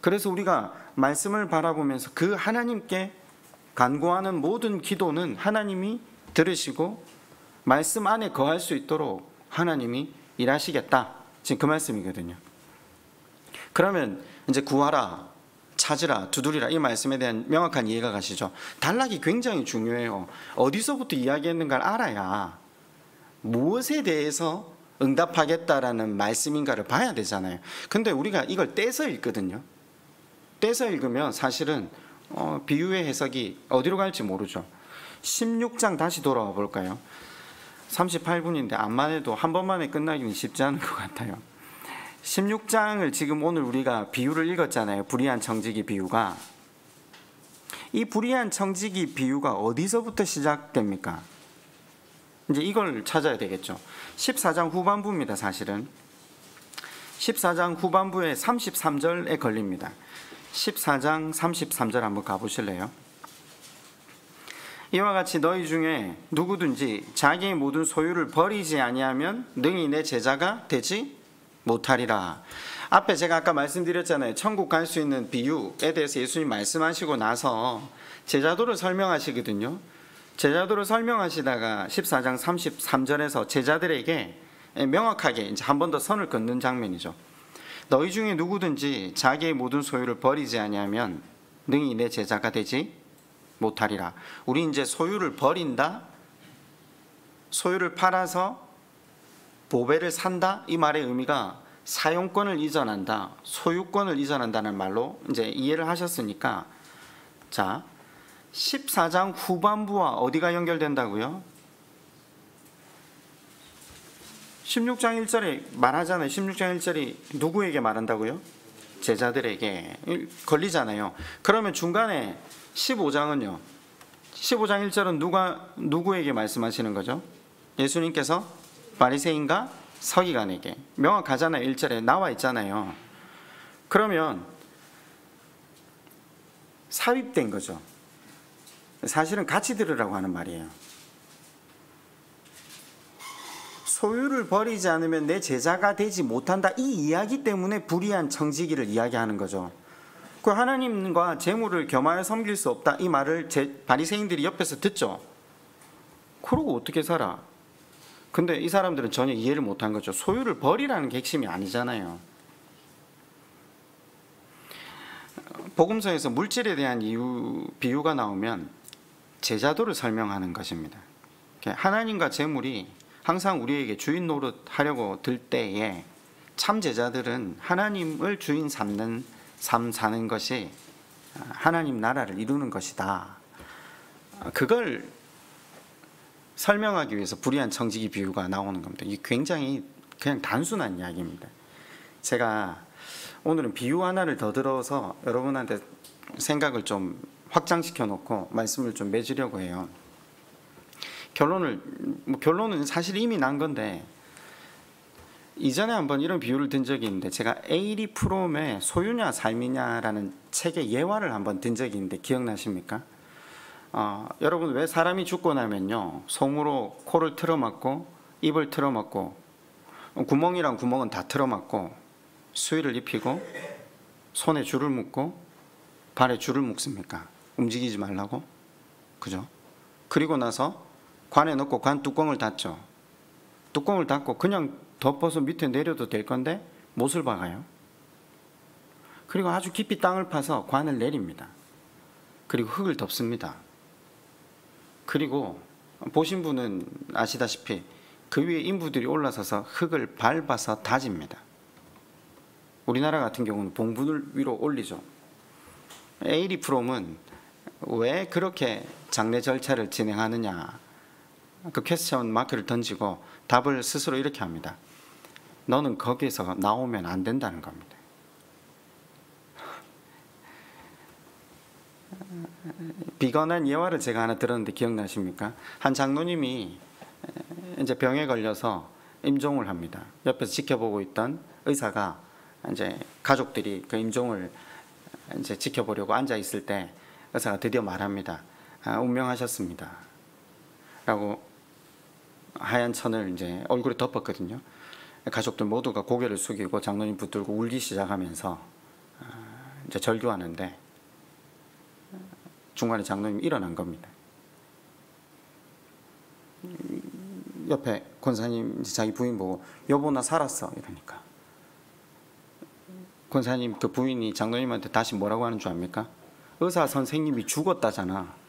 그래서 우리가 말씀을 바라보면서 그 하나님께 간구하는 모든 기도는 하나님이 들으시고 말씀 안에 거할 수 있도록 하나님이 일하시겠다. 지금 그 말씀이거든요. 그러면 이제 구하라, 찾으라, 두드리라 이 말씀에 대한 명확한 이해가 가시죠. 단락이 굉장히 중요해요. 어디서부터 이야기했는가를 알아야 무엇에 대해서 응답하겠다라는 말씀인가를 봐야 되잖아요. 근데 우리가 이걸 떼서 읽거든요. 떼서 읽으면 사실은 비유의 해석이 어디로 갈지 모르죠. 16장 다시 돌아와 볼까요? 38분인데 암만 해도 한 번만에 끝나기는 쉽지 않은 것 같아요. 16장을 지금 오늘 우리가 비유를 읽었잖아요. 불의한 청지기 비유가. 이 불의한 청지기 비유가 어디서부터 시작됩니까? 이제 이걸 찾아야 되겠죠. 14장 후반부입니다. 사실은 14장 후반부에 33절에 걸립니다. 14장 33절 한번 가보실래요? 이와 같이 너희 중에 누구든지 자기의 모든 소유를 버리지 아니하면 능히 내 제자가 되지 못하리라. 앞에 제가 아까 말씀드렸잖아요. 천국 갈 수 있는 비유에 대해서 예수님 말씀하시고 나서 제자도를 설명하시거든요. 제자도를 설명하시다가 14장 33절에서 제자들에게 명확하게 이제 한 번 더 선을 긋는 장면이죠. 너희 중에 누구든지 자기의 모든 소유를 버리지 아니하면 능히 내 제자가 되지 못하리라. 우리 이제 소유를 버린다, 소유를 팔아서 보배를 산다, 이 말의 의미가 사용권을 이전한다, 소유권을 이전한다는 말로 이제 이해를 하셨으니까, 자 14장 후반부와 어디가 연결된다고요? 16장 1절에 말하잖아요. 16장 1절이 누구에게 말한다고요? 제자들에게 걸리잖아요. 그러면 중간에 15장은요? 15장 1절은 누구에게 말씀하시는 거죠? 예수님께서 바리새인과 서기관에게. 명확하잖아요. 1절에 나와 있잖아요. 그러면 삽입된 거죠. 사실은 같이 들으라고 하는 말이에요. 소유를 버리지 않으면 내 제자가 되지 못한다, 이 이야기 때문에 불의한 청지기를 이야기하는 거죠. 그 하나님과 재물을 겸하여 섬길 수 없다, 이 말을 바리새인들이 옆에서 듣죠. 그러고 어떻게 살아? 근데 이 사람들은 전혀 이해를 못한 거죠. 소유를 버리라는 게 핵심이 아니잖아요. 복음서에서 물질에 대한 비유가 나오면 제자도를 설명하는 것입니다. 하나님과 재물이 항상 우리에게 주인 노릇 하려고 들 때에 참 제자들은 하나님을 주인 삼는 삶 사는 것이 하나님 나라를 이루는 것이다. 그걸 설명하기 위해서 불의한 청지기 비유가 나오는 겁니다. 이게 굉장히 그냥 단순한 이야기입니다. 제가 오늘은 비유 하나를 더 들어서 여러분한테 생각을 좀 확장시켜 놓고 말씀을 좀 맺으려고 해요. 결론은 사실 이미 난 건데, 이전에 한번 이런 비유를 든 적이 있는데, 제가 에이리 프롬의 소유냐 삶이냐라는 책의 예화를 한번 든 적이 있는데 기억나십니까? 여러분, 왜 사람이 죽고 나면요 솜으로 코를 틀어막고 입을 틀어막고 구멍이란 구멍은 다 틀어막고 수의를 입히고 손에 줄을 묶고 발에 줄을 묶습니까? 움직이지 말라고. 그죠? 그리고 나서 관에 넣고 관 뚜껑을 닫죠. 뚜껑을 닫고 그냥 덮어서 밑에 내려도 될 건데 못을 박아요. 그리고 아주 깊이 땅을 파서 관을 내립니다. 그리고 흙을 덮습니다. 그리고 보신 분은 아시다시피 그 위에 인부들이 올라서서 흙을 밟아서 다집니다. 우리나라 같은 경우는 봉분을 위로 올리죠. 에이리 프롬은 왜 그렇게 장례 절차를 진행하느냐, 그 퀘스천 마크를 던지고 답을 스스로 이렇게 합니다. 너는 거기에서 나오면 안 된다는 겁니다. 비건한 예화를 제가 하나 들었는데 기억나십니까? 한 장로님이 이제 병에 걸려서 임종을 합니다. 옆에서 지켜보고 있던 의사가 이제 가족들이 그 임종을 이제 지켜보려고 앉아 있을 때 의사가 드디어 말합니다. 운명하셨습니다 라고 하얀 천을 이제 얼굴에 덮었거든요. 가족들 모두가 고개를 숙이고 장로님 붙들고 울기 시작하면서 이제 절규하는데 중간에 장로님이 일어난 겁니다. 옆에 권사님 자기 부인 보고 여보 나 살았어 이러니까 권사님 그 부인이 장로님한테 다시 뭐라고 하는 줄 압니까? 의사 선생님이 죽었다잖아.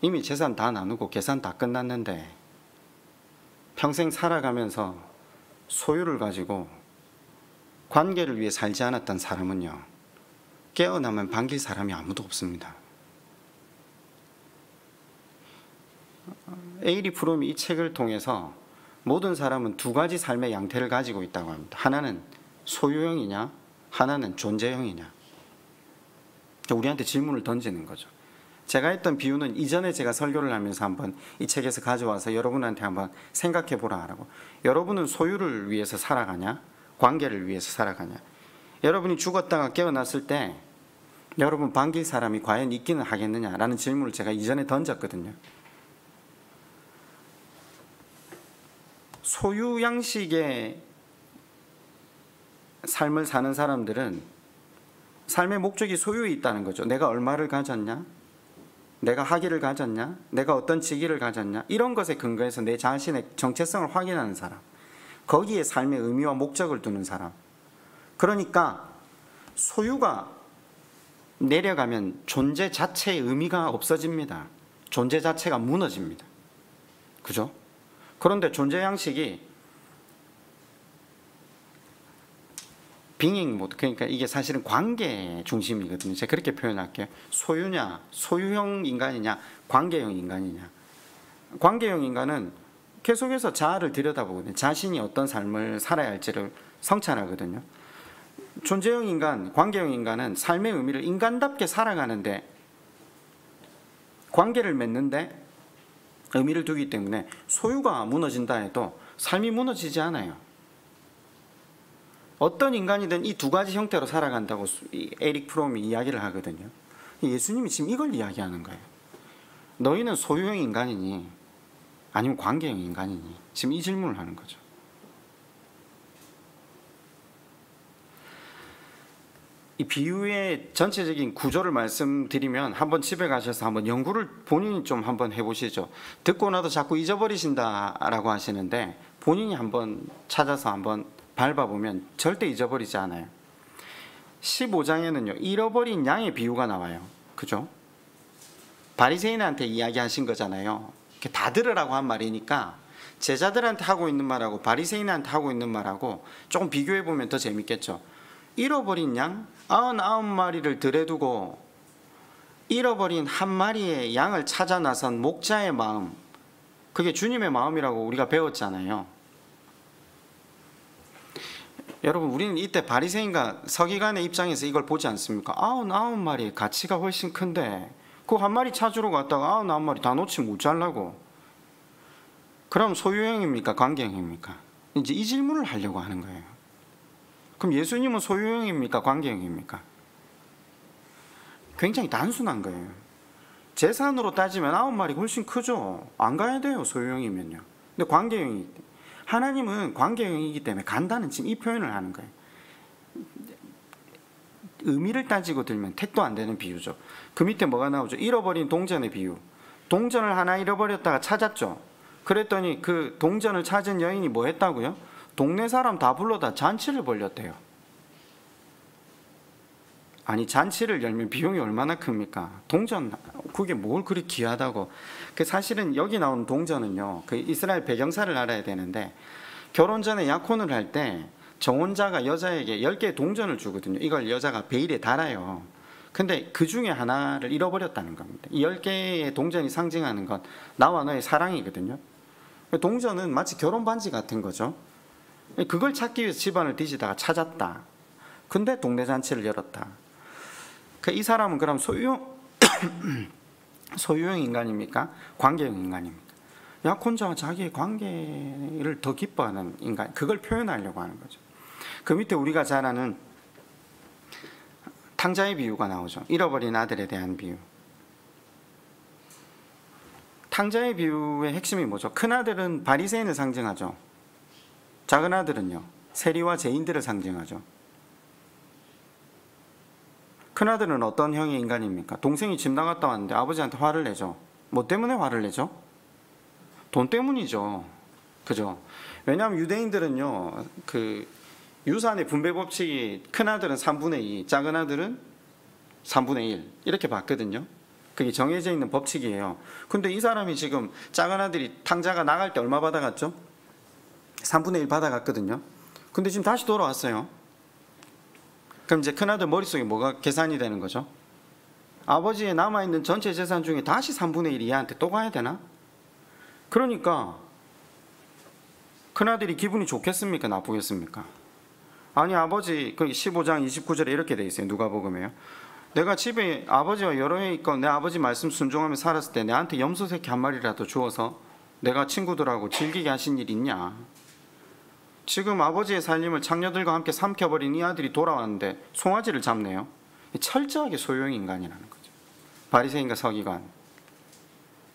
이미 재산 다 나누고 계산 다 끝났는데 평생 살아가면서 소유를 가지고 관계를 위해 살지 않았던 사람은요, 깨어나면 반길 사람이 아무도 없습니다. 에이리 프롬이 이 책을 통해서 모든 사람은 두 가지 삶의 양태를 가지고 있다고 합니다. 하나는 소유형이냐, 하나는 존재형이냐. 우리한테 질문을 던지는 거죠. 제가 했던 비유는 이전에 제가 설교를 하면서 한번 이 책에서 가져와서 여러분한테 한번 생각해 보라 하라고. 여러분은 소유를 위해서 살아가냐, 관계를 위해서 살아가냐. 여러분이 죽었다가 깨어났을 때 여러분 반길 사람이 과연 있기는 하겠느냐라는 질문을 제가 이전에 던졌거든요. 소유 양식의 삶을 사는 사람들은 삶의 목적이 소유에 있다는 거죠. 내가 얼마를 가졌냐, 내가 학위를 가졌냐, 내가 어떤 직위를 가졌냐, 이런 것에 근거해서 내 자신의 정체성을 확인하는 사람, 거기에 삶의 의미와 목적을 두는 사람. 그러니까 소유가 내려가면 존재 자체의 의미가 없어집니다. 존재 자체가 무너집니다. 그죠? 그런데 존재 양식이 빙잉 모드, 그러니까 이게 사실은 관계 중심이거든요. 제가 그렇게 표현할게요. 소유냐, 소유형 인간이냐, 관계형 인간이냐. 관계형 인간은 계속해서 자아를 들여다보거든요. 자신이 어떤 삶을 살아야 할지를 성찰하거든요. 존재형 인간, 관계형 인간은 삶의 의미를 인간답게 살아가는데, 관계를 맺는데 의미를 두기 때문에 소유가 무너진다 해도 삶이 무너지지 않아요. 어떤 인간이든 이 두 가지 형태로 살아간다고 에릭 프롬이 이야기를 하거든요. 예수님이 지금 이걸 이야기하는 거예요. 너희는 소유형 인간이니 아니면 관계형 인간이니, 지금 이 질문을 하는 거죠. 이 비유의 전체적인 구조를 말씀드리면 한번 집에 가셔서 한번 연구를 본인이 좀 한번 해보시죠. 듣고 나도 자꾸 잊어버리신다라고 하시는데 본인이 한번 찾아서 한번 밟아보면 절대 잊어버리지 않아요. 15장에는요 잃어버린 양의 비유가 나와요. 그죠? 바리새인한테 이야기하신 거잖아요. 다 들으라고 한 말이니까 제자들한테 하고 있는 말하고 바리새인한테 하고 있는 말하고 조금 비교해보면 더 재밌겠죠. 잃어버린 양 99마리를 들에 두고 잃어버린 한 마리의 양을 찾아 나선 목자의 마음, 그게 주님의 마음이라고 우리가 배웠잖아요. 여러분, 우리는 이때 바리새인과 서기관의 입장에서 이걸 보지 않습니까? 99마리의 가치가 훨씬 큰데 그 한 마리 찾으러 갔다가 99마리 다 놓치면 못 잘라고. 그럼 소유형입니까? 관계형입니까? 이제 이 질문을 하려고 하는 거예요. 그럼 예수님은 소유형입니까? 관계형입니까? 굉장히 단순한 거예요. 재산으로 따지면 9마리 훨씬 크죠. 안 가야 돼요, 소유형이면요. 근데 관계형이기 때문에. 하나님은 관계형이기 때문에 간다는 지금 이 표현을 하는 거예요. 의미를 따지고 들면 택도 안 되는 비유죠. 그 밑에 뭐가 나오죠? 잃어버린 동전의 비유. 동전을 하나 잃어버렸다가 찾았죠. 그랬더니 그 동전을 찾은 여인이 뭐 했다고요? 동네 사람 다 불러다 잔치를 벌였대요. 아니, 잔치를 열면 비용이 얼마나 큽니까? 동전, 그게 뭘 그리 귀하다고. 사실은 여기 나오는 동전은요, 그 이스라엘 배경사를 알아야 되는데, 결혼 전에 약혼을 할 때 정혼자가 여자에게 10개의 동전을 주거든요. 이걸 여자가 베일에 달아요. 근데 그 중에 하나를 잃어버렸다는 겁니다. 이 10개의 동전이 상징하는 건 나와 너의 사랑이거든요. 동전은 마치 결혼 반지 같은 거죠. 그걸 찾기 위해서 집안을 뒤지다가 찾았다. 근데 동네 잔치를 열었다. 이 사람은 그럼 소유형 인간입니까? 관계형 인간입니까? 약혼자와 자기의 관계를 더 기뻐하는 인간, 그걸 표현하려고 하는 거죠. 그 밑에 우리가 잘 아는 탕자의 비유가 나오죠. 잃어버린 아들에 대한 비유. 탕자의 비유의 핵심이 뭐죠? 큰 아들은 바리새인을 상징하죠. 작은 아들은요, 세리와 죄인들을 상징하죠. 큰 아들은 어떤 형의 인간입니까? 동생이 집 나갔다 왔는데 아버지한테 화를 내죠. 뭐 때문에 화를 내죠? 돈 때문이죠. 그죠? 왜냐하면 유대인들은요, 그 유산의 분배 법칙이 큰 아들은 3분의 2, 작은 아들은 3분의 1 이렇게 봤거든요. 그게 정해져 있는 법칙이에요. 근데 이 사람이 지금 작은 아들이 탕자가 나갈 때 얼마 받아갔죠? 3분의 1 받아갔거든요. 근데 지금 다시 돌아왔어요. 그럼 이제 큰아들 머릿속에 뭐가 계산이 되는 거죠? 아버지의 남아있는 전체 재산 중에 다시 3분의 1이 얘한테 또 가야 되나? 그러니까 큰아들이 기분이 좋겠습니까? 나쁘겠습니까? 아니, 아버지, 15장 29절에 이렇게 돼 있어요. 누가복음에요. 내가 집에 아버지와 여러 해 있고 내 아버지 말씀 순종하며 살았을 때 내한테 염소 새끼 한 마리라도 주어서 내가 친구들하고 즐기게 하신 일 있냐? 지금 아버지의 살림을 창녀들과 함께 삼켜버린 이 아들이 돌아왔는데 송아지를 잡네요. 철저하게 소유형 인간이라는 거죠. 바리새인과 서기관.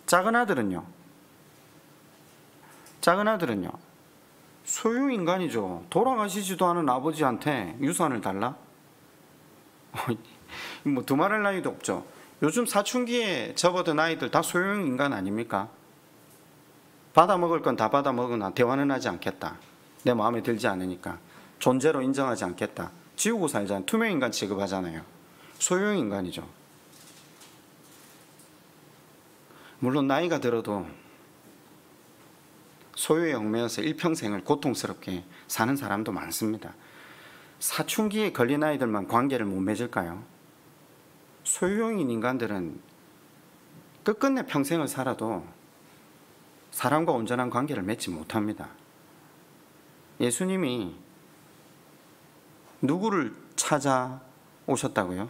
작은 아들은요, 소유형 인간이죠. 돌아가시지도 않은 아버지한테 유산을 달라? 뭐 두말할 나위도 없죠. 요즘 사춘기에 접어든 아이들 다 소유형 인간 아닙니까? 받아먹을 건 다 받아먹으나 대화는 하지 않겠다. 내 마음에 들지 않으니까 존재로 인정하지 않겠다. 지우고 살잖아요. 투명인간 취급하잖아요. 소유형 인간이죠. 물론 나이가 들어도 소유에 얽매여서 일평생을 고통스럽게 사는 사람도 많습니다. 사춘기에 걸린 아이들만 관계를 못 맺을까요? 소유형인 인간들은 끝끝내 평생을 살아도 사람과 온전한 관계를 맺지 못합니다. 예수님이 누구를 찾아오셨다고요?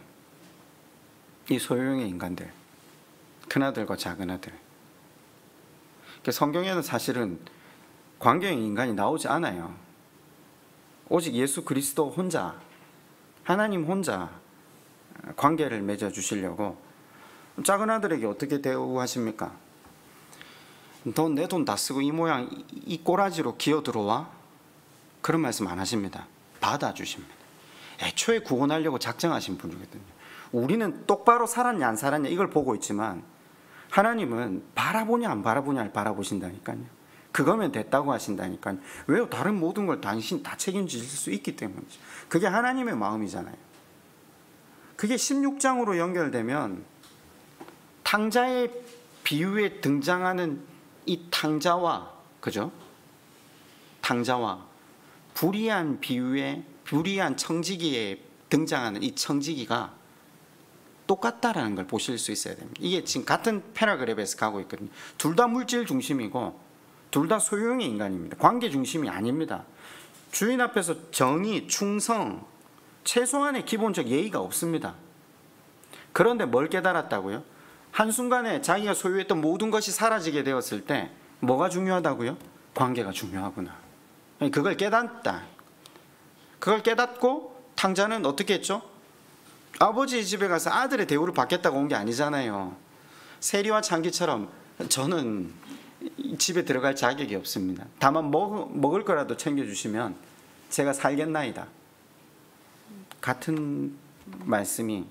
이 소유형의 인간들, 큰아들과 작은아들. 성경에는 사실은 관계형 인간이 나오지 않아요. 오직 예수 그리스도 혼자, 하나님 혼자 관계를 맺어주시려고. 작은 아들에게 어떻게 대우하십니까? 너 내 돈 다 쓰고 이 모양 이 꼬라지로 기어 들어와? 그런 말씀 안 하십니다. 받아주십니다. 애초에 구원하려고 작정하신 분이거든요. 우리는 똑바로 살았냐 안 살았냐 이걸 보고 있지만 하나님은 바라보냐 안 바라보냐를 바라보신다니까요. 그거면 됐다고 하신다니까요. 왜요? 다른 모든 걸 당신 다 책임지실 수 있기 때문이죠. 그게 하나님의 마음이잖아요. 그게 16장으로 연결되면 탕자의 비유에 등장하는 이 탕자와, 그죠? 탕자와 불의한 비유에, 불의한 청지기에 등장하는 이 청지기가 똑같다라는 걸 보실 수 있어야 됩니다. 이게 지금 같은 패러그래프에서 가고 있거든요. 둘 다 물질 중심이고 둘 다 소유형의 인간입니다. 관계 중심이 아닙니다. 주인 앞에서 정의, 충성, 최소한의 기본적 예의가 없습니다. 그런데 뭘 깨달았다고요? 한순간에 자기가 소유했던 모든 것이 사라지게 되었을 때 뭐가 중요하다고요? 관계가 중요하구나. 그걸 깨닫다. 그걸 깨닫고 탕자는 어떻게 했죠? 아버지의 집에 가서 아들의 대우를 받겠다고 온 게 아니잖아요. 세리와 창기처럼 저는 집에 들어갈 자격이 없습니다. 다만 먹을 거라도 챙겨주시면 제가 살겠나이다. 같은 말씀이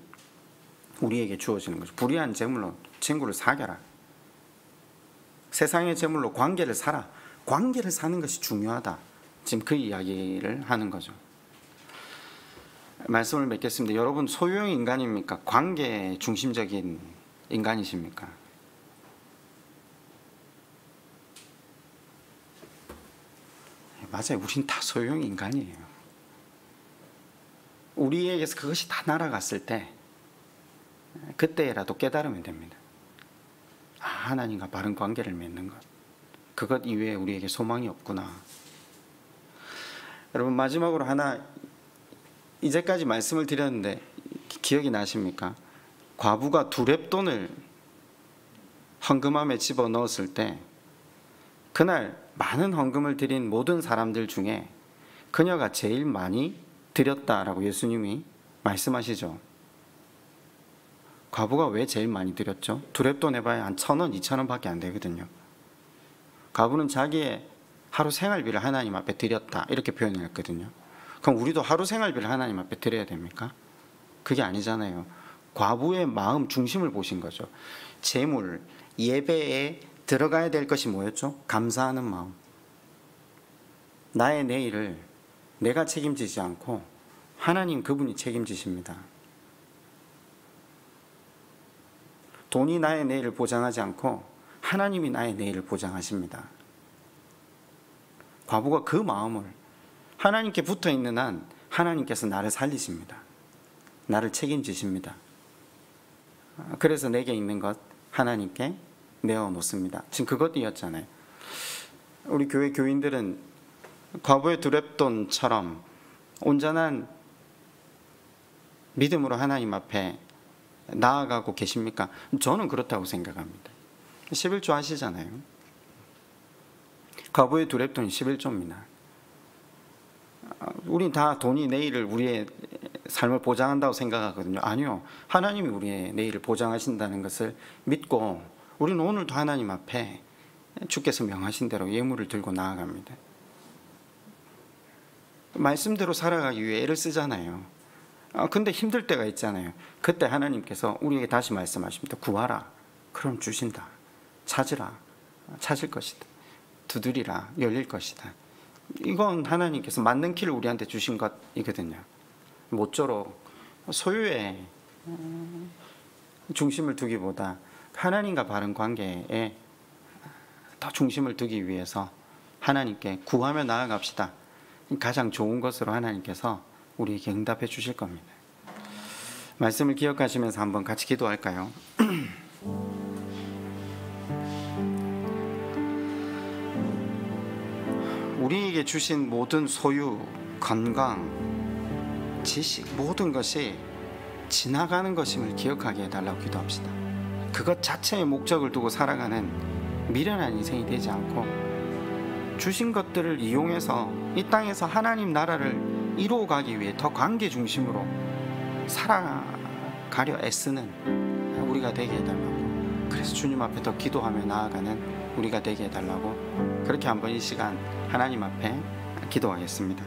우리에게 주어지는 거죠. 불의한 재물로 친구를 사겨라. 세상의 재물로 관계를 사라. 관계를 사는 것이 중요하다. 지금 그 이야기를 하는 거죠. 말씀을 맺겠습니다. 여러분 소유형 인간입니까? 관계 중심적인 인간이십니까? 맞아요. 우린 다 소유형 인간이에요. 우리에게서 그것이 다 날아갔을 때 그때라도 깨달으면 됩니다. 하나님과 바른 관계를 맺는 것, 그것 이외에 우리에게 소망이 없구나. 여러분 마지막으로 하나, 이제까지 말씀을 드렸는데 기억이 나십니까? 과부가 두렙돈을 헌금함에 집어넣었을 때 그날 많은 헌금을 드린 모든 사람들 중에 그녀가 제일 많이 드렸다라고 예수님이 말씀하시죠. 과부가 왜 제일 많이 드렸죠? 두랩돈 내봐야 한 1,000원, 2,000원 밖에 안 되거든요. 과부는 자기의 하루 생활비를 하나님 앞에 드렸다 이렇게 표현을 했거든요. 그럼 우리도 하루 생활비를 하나님 앞에 드려야 됩니까? 그게 아니잖아요. 과부의 마음 중심을 보신 거죠. 재물, 예배에 들어가야 될 것이 뭐였죠? 감사하는 마음. 나의 내일을 내가 책임지지 않고 하나님 그분이 책임지십니다. 돈이 나의 내일을 보장하지 않고 하나님이 나의 내일을 보장하십니다. 과부가 그 마음을 하나님께 붙어 있는 한 하나님께서 나를 살리십니다. 나를 책임지십니다. 그래서 내게 있는 것 하나님께 내어 놓습니다. 지금 그것이었잖아요. 우리 교회 교인들은 과부의 두랩돈처럼 온전한 믿음으로 하나님 앞에 나아가고 계십니까? 저는 그렇다고 생각합니다. 11조 하시잖아요. 과부의 두랩돈이 11조입니다. 우린 다 돈이 내일을 우리의 삶을 보장한다고 생각하거든요. 아니요. 하나님이 우리의 내일을 보장하신다는 것을 믿고 우리는 오늘도 하나님 앞에 주께서 명하신 대로 예물을 들고 나아갑니다. 말씀대로 살아가기 위해 애를 쓰잖아요. 근데 힘들 때가 있잖아요. 그때 하나님께서 우리에게 다시 말씀하십니다. 구하라. 그럼 주신다. 찾으라. 찾을 것이다. 두드리라. 열릴 것이다. 이건 하나님께서 맞는 길을 우리한테 주신 것이거든요. 모쪼록 소유에 중심을 두기보다 하나님과 바른 관계에 더 중심을 두기 위해서 하나님께 구하며 나아갑시다. 가장 좋은 것으로 하나님께서 우리에게 응답해 주실 겁니다. 말씀을 기억하시면서 한번 같이 기도할까요? 우리에게 주신 모든 소유, 건강, 지식, 모든 것이 지나가는 것임을 기억하게 해달라고 기도합시다. 그것 자체의 목적을 두고 살아가는 미련한 인생이 되지 않고 주신 것들을 이용해서 이 땅에서 하나님 나라를 이루어가기 위해 더 관계 중심으로 살아가려 애쓰는 우리가 되게 해달라고, 그래서 주님 앞에 더 기도하며 나아가는 우리가 되게 해달라고, 그렇게 한번 이 시간 하나님 앞에 기도하겠습니다.